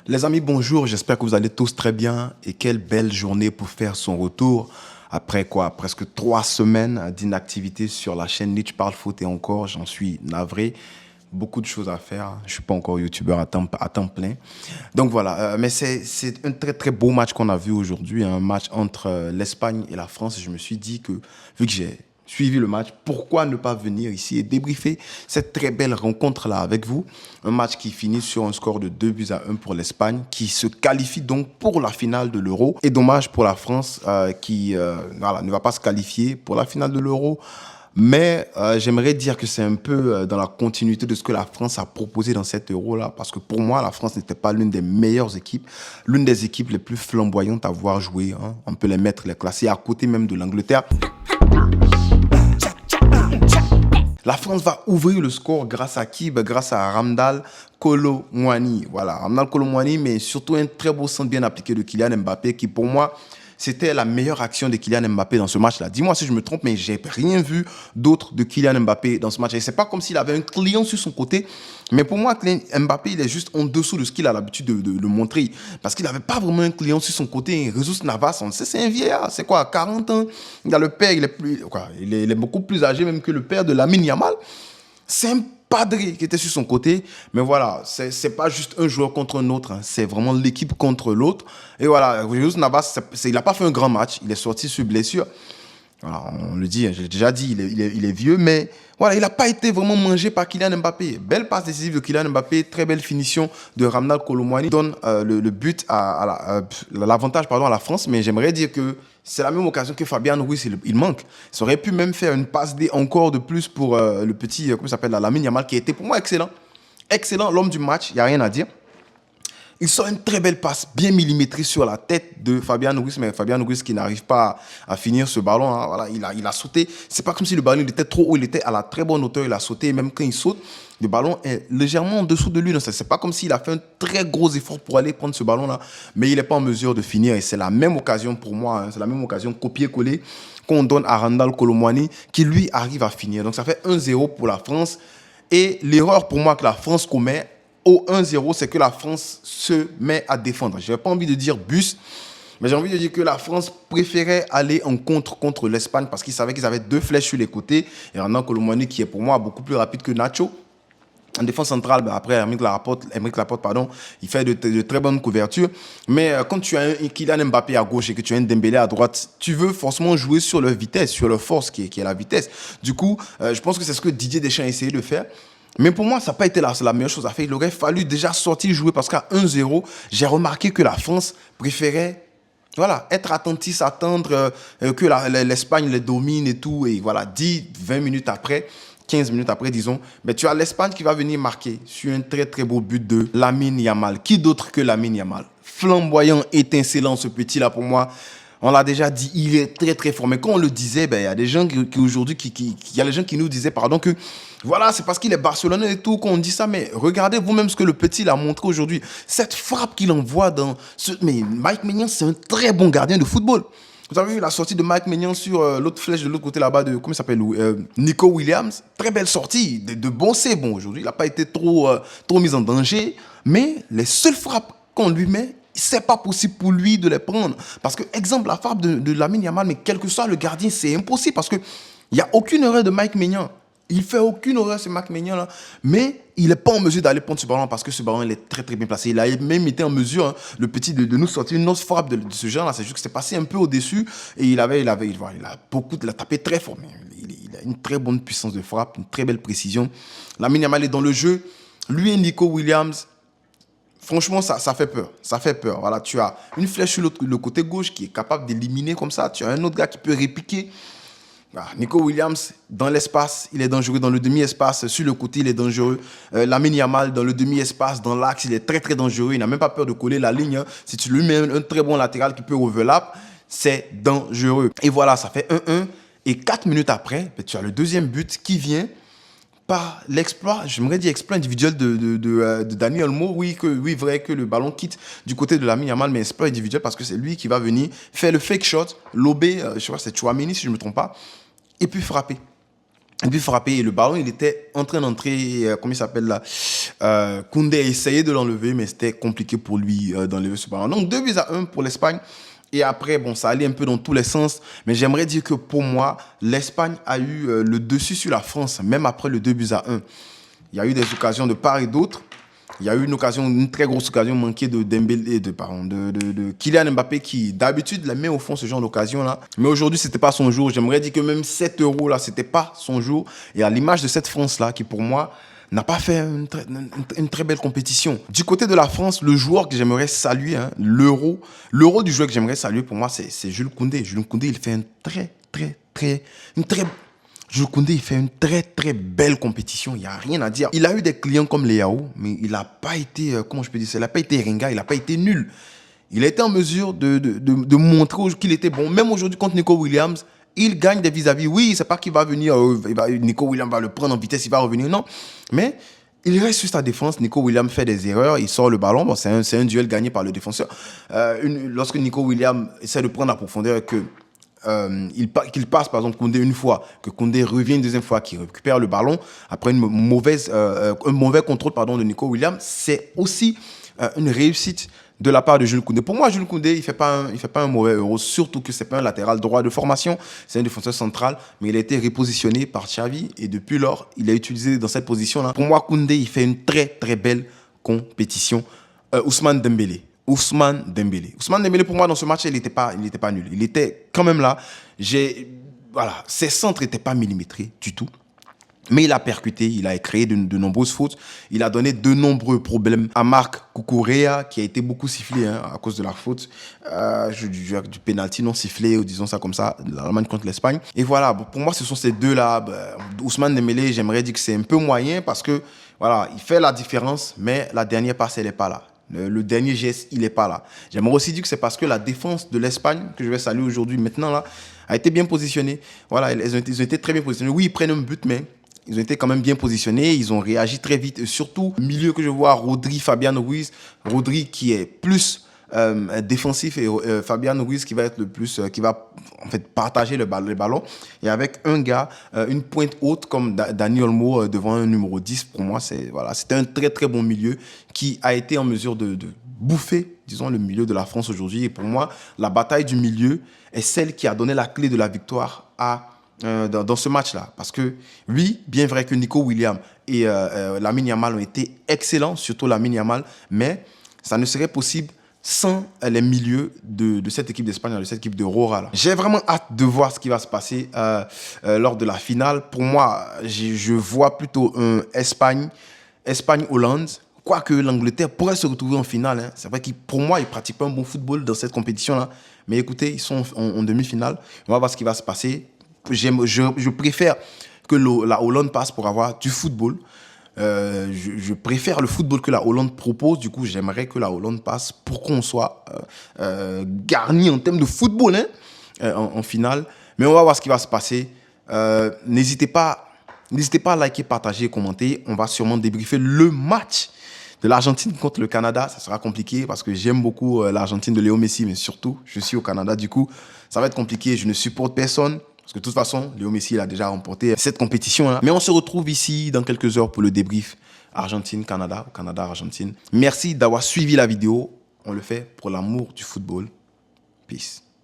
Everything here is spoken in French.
Les amis, bonjour, j'espère que vous allez tous très bien et quelle belle journée pour faire son retour après quoi, presque 3 semaines d'inactivité sur la chaîne Nietzsche Parle Foot et encore, j'en suis navré. Beaucoup de choses à faire, je suis pas encore youtubeur à temps plein. Donc voilà, mais c'est un très très beau match qu'on a vu aujourd'hui, un match entre l'Espagne et la France. Et je me suis dit que vu que j'ai suivi le match, pourquoi ne pas venir ici et débriefer cette très belle rencontre-là avec vous. Un match qui finit sur un score de 2-1 pour l'Espagne, qui se qualifie donc pour la finale de l'Euro. Et dommage pour la France qui voilà, ne va pas se qualifier pour la finale de l'Euro. Mais j'aimerais dire que c'est un peu dans la continuité de ce que la France a proposé dans cet Euro-là. Parce que pour moi, la France n'était pas l'une des meilleures équipes, l'une des équipes les plus flamboyantes à voir jouer. Hein. On peut les mettre, les classer à côté même de l'Angleterre. La France va ouvrir le score grâce à qui? Grâce à Ramdal Kolo Muani. Voilà, Ramdal Kolo Muani, mais surtout un très beau centre bien appliqué de Kylian Mbappé qui, pour moi, c'était la meilleure action de Kylian Mbappé dans ce match-là. Dis-moi si je me trompe, mais j'ai rien vu d'autre de Kylian Mbappé dans ce match. Et c'est pas comme s'il avait un client sur son côté. Mais pour moi, Kylian Mbappé, il est juste en dessous de ce qu'il a l'habitude de montrer. Parce qu'il n'avait pas vraiment un client sur son côté. Jesus Navas, on sait, c'est un vieillard. C'est quoi, 40 ans? Il a le père, il est beaucoup plus âgé même que le père de Lamine Yamal. C'est un padré qui était sur son côté. Mais voilà, c'est pas juste un joueur contre un autre. Hein. C'est vraiment l'équipe contre l'autre. Et voilà, Jesus Navas, il n'a pas fait un grand match. Il est sorti sur blessure. Voilà, on le dit, j'ai déjà dit, il est vieux, mais voilà, il n'a pas été vraiment mangé par Kylian Mbappé. Belle passe décisive de Kylian Mbappé, très belle finition de Ramdal Kolo Muani. Donne le but l'avantage à la France, mais j'aimerais dire que c'est la même occasion que Fabian Ruiz, il manque. Ça aurait pu même faire une passe D encore de plus pour le petit, comment il s'appelle, Lamine Yamal, qui était pour moi excellent. Excellent, l'homme du match, il n'y a rien à dire. Il sort une très belle passe, bien millimétrée sur la tête de Fabian Ruiz, mais Fabian Ruiz qui n'arrive pas à finir ce ballon. Hein, voilà, il a sauté. C'est pas comme si le ballon était trop haut, il était à la très bonne hauteur, il a sauté. Et même quand il saute, le ballon est légèrement en dessous de lui. C'est pas comme s'il a fait un très gros effort pour aller prendre ce ballon-là, mais il n'est pas en mesure de finir. Et c'est la même occasion pour moi, hein, c'est la même occasion copier-coller qu'on donne à Ramdal Kolo Muani, qui lui arrive à finir. Donc ça fait 1-0 pour la France. Et l'erreur pour moi que la France commet, au 1-0, c'est que la France se met à défendre. Je n'ai pas envie de dire bus, mais j'ai envie de dire que la France préférait aller en contre l'Espagne parce qu'ils savaient qu'ils avaient deux flèches sur les côtés. Et Ramdal Kolo Muani, qui est pour moi beaucoup plus rapide que Nacho. En défense centrale, après, Aymeric Laporte, il fait de très bonnes couvertures. Mais quand tu as un Kylian Mbappé à gauche et que tu as un Dembélé à droite, tu veux forcément jouer sur leur vitesse, sur leur force qui est la vitesse. Du coup, je pense que c'est ce que Didier Deschamps a essayé de faire. Mais pour moi, ça n'a pas été la meilleure chose à faire. Il aurait fallu déjà sortir jouer parce qu'à 1-0, j'ai remarqué que la France préférait être attentif, attendre que l'Espagne les domine et tout. Et voilà, 10, 20 minutes après, 15 minutes après, disons, mais tu as l'Espagne qui va venir marquer sur un très très beau but de Lamine Yamal. Qui d'autre que Lamine Yamal? Flamboyant, étincelant ce petit-là pour moi. On l'a déjà dit, il est très très fort. Mais quand on le disait, il y a des gens qui nous disaient que voilà, c'est parce qu'il est barcelonais et tout qu'on dit ça. Mais regardez vous-même ce que le petit l'a montré aujourd'hui. Cette frappe qu'il envoie mais Mike Maignan, c'est un très bon gardien de football. Vous avez vu la sortie de Mike Maignan sur l'autre flèche de l'autre côté là-bas de, comment il s'appelle, Nico Williams. Très belle sortie, de bon c'est bon aujourd'hui. Il n'a pas été trop mis en danger. Mais les seules frappes qu'on lui met, c'est pas possible pour lui de les prendre. Parce que, exemple, la frappe de Lamine Yamal, mais quel que soit le gardien, c'est impossible parce qu'il n'y a aucune erreur de Mike Maignan. Il fait aucune erreur, ce Mike Maignan là. Mais il n'est pas en mesure d'aller prendre ce ballon parce que ce ballon, il est très très bien placé. Il a même été en mesure, hein, le petit, de nous sortir une autre frappe de ce genre là. C'est juste que c'est passé un peu au-dessus et il a tapé très fort. Mais il a une très bonne puissance de frappe, une très belle précision. Lamine Yamal est dans le jeu. Lui et Nico Williams. Franchement, ça fait peur. Ça fait peur. Voilà, tu as une flèche sur le côté gauche qui est capable d'éliminer comme ça. Tu as un autre gars qui peut répliquer. Voilà, Nico Williams, dans l'espace, il est dangereux. Dans le demi-espace, sur le côté, il est dangereux. Lamine Yamal, dans le demi-espace, dans l'axe, il est très, très dangereux. Il n'a même pas peur de coller la ligne. Hein. Si tu lui mets un très bon latéral qui peut overlap, c'est dangereux. Et voilà, ça fait 1-1. Et 4 minutes après, tu as le deuxième but qui vient par l'exploit, j'aimerais dire exploit individuel de Dani Olmo. Oui, vrai que le ballon quitte du côté de Lamine Yamal, mais exploit individuel parce que c'est lui qui va venir faire le fake shot, lober, je sais pas, c'est Chouameni si je ne me trompe pas, et puis frapper. et puis frapper. Et le ballon, il était en train d'entrer, comment il s'appelle là, Koundé a essayé de l'enlever, mais c'était compliqué pour lui d'enlever ce ballon. Donc 2-1 pour l'Espagne. Et après, bon, ça allait un peu dans tous les sens. Mais j'aimerais dire que pour moi, l'Espagne a eu le dessus sur la France, même après le 2-1. Il y a eu des occasions de part et d'autre. Il y a eu une très grosse occasion manquée de Dembélé, de Kylian Mbappé qui d'habitude la met au fond ce genre d'occasion là. Mais aujourd'hui c'était pas son jour. J'aimerais dire que même 7 euros là c'était pas son jour. Et à l'image de cette France là qui pour moi n'a pas fait une très belle compétition. Du côté de la France, le joueur que j'aimerais saluer, hein, l'euro du joueur que j'aimerais saluer pour moi c'est Jules Koundé. Jules Koundé il fait Jules Koundé, il fait une très belle compétition. Il n'y a rien à dire. Il a eu des clients comme Léao, mais il n'a pas été, comment je peux dire ça, il n'a pas été ringard, il n'a pas été nul. Il a été en mesure de montrer qu'il était bon. Même aujourd'hui contre Nico Williams, il gagne des vis-à-vis. Oui, c'est pas qu'il va venir, Nico Williams va le prendre en vitesse, il va revenir. Non, mais il reste sur sa défense. Nico Williams fait des erreurs, il sort le ballon. Bon, c'est un duel gagné par le défenseur. Lorsque Nico Williams essaie de prendre la profondeur qu'il passe par exemple Koundé une fois, que Koundé revient une deuxième fois, qu'il récupère le ballon après un mauvais contrôle de Nico Williams, c'est aussi une réussite de la part de Jules Koundé. Pour moi, Jules Koundé, il fait pas un mauvais euro, surtout que c'est pas un latéral droit de formation, c'est un défenseur central, mais il a été repositionné par Xavi et depuis lors, il est utilisé dans cette position-là. Pour moi, Koundé, il fait une très belle compétition. Ousmane Dembélé, pour moi, dans ce match, il n'était pas nul. Il était quand même là. Voilà, ses centres n'étaient pas millimétrés du tout. Mais il a percuté, il a créé de nombreuses fautes. Il a donné de nombreux problèmes à Marc Cucurella, qui a été beaucoup sifflé à cause de la faute. Du pénalty non sifflé, ou disons ça comme ça, l'Allemagne contre l'Espagne. Et voilà, pour moi, ce sont ces deux-là. Ousmane Dembélé, j'aimerais dire que c'est un peu moyen parce que, voilà, il fait la différence, mais la dernière passe, elle n'est pas là. Le dernier geste, il n'est pas là. J'aimerais aussi dire que c'est parce que la défense de l'Espagne, que je vais saluer aujourd'hui, maintenant, là, a été bien positionnée. Voilà, ils ont été très bien positionnés. Oui, ils prennent un but, mais ils ont été quand même bien positionnés. Ils ont réagi très vite. Et surtout, au milieu que je vois, Rodri, Fabian Ruiz. Rodri qui est plus défensif et Fabian Ruiz qui va être le plus, qui va en fait partager le ballon. Et avec un gars, une pointe haute comme Dani Olmo devant un numéro 10, pour moi, c'était un très bon milieu qui a été en mesure de bouffer, disons, le milieu de la France aujourd'hui. Et pour moi, la bataille du milieu est celle qui a donné la clé de la victoire dans ce match-là. Parce que, oui, bien vrai que Nico Williams et Lamine Yamal ont été excellents, surtout Lamine Yamal, mais ça ne serait possible sans les milieux de cette équipe d'Espagne, de cette équipe de Rora. J'ai vraiment hâte de voir ce qui va se passer lors de la finale. Pour moi, je vois plutôt un Espagne-Hollande. Quoique l'Angleterre pourrait se retrouver en finale. Hein. C'est vrai que pour moi, ils pratiquent pas un bon football dans cette compétition-là. Mais écoutez, ils sont en demi-finale. On va voir ce qui va se passer. Je préfère que la Hollande passe pour avoir du football. Je préfère le football que la Hollande propose. Du coup, j'aimerais que la Hollande passe pour qu'on soit garni en termes de football en finale. Mais on va voir ce qui va se passer. N'hésitez pas à liker, partager et commenter. On va sûrement débriefer le match de l'Argentine contre le Canada. Ça sera compliqué parce que j'aime beaucoup l'Argentine de Léo Messi, mais surtout, je suis au Canada. Du coup, ça va être compliqué. Je ne supporte personne. Parce que de toute façon, Léo Messi il a déjà remporté cette compétition. Mais on se retrouve ici dans quelques heures pour le débrief Argentine-Canada, Canada-Argentine. Merci d'avoir suivi la vidéo. On le fait pour l'amour du football. Peace.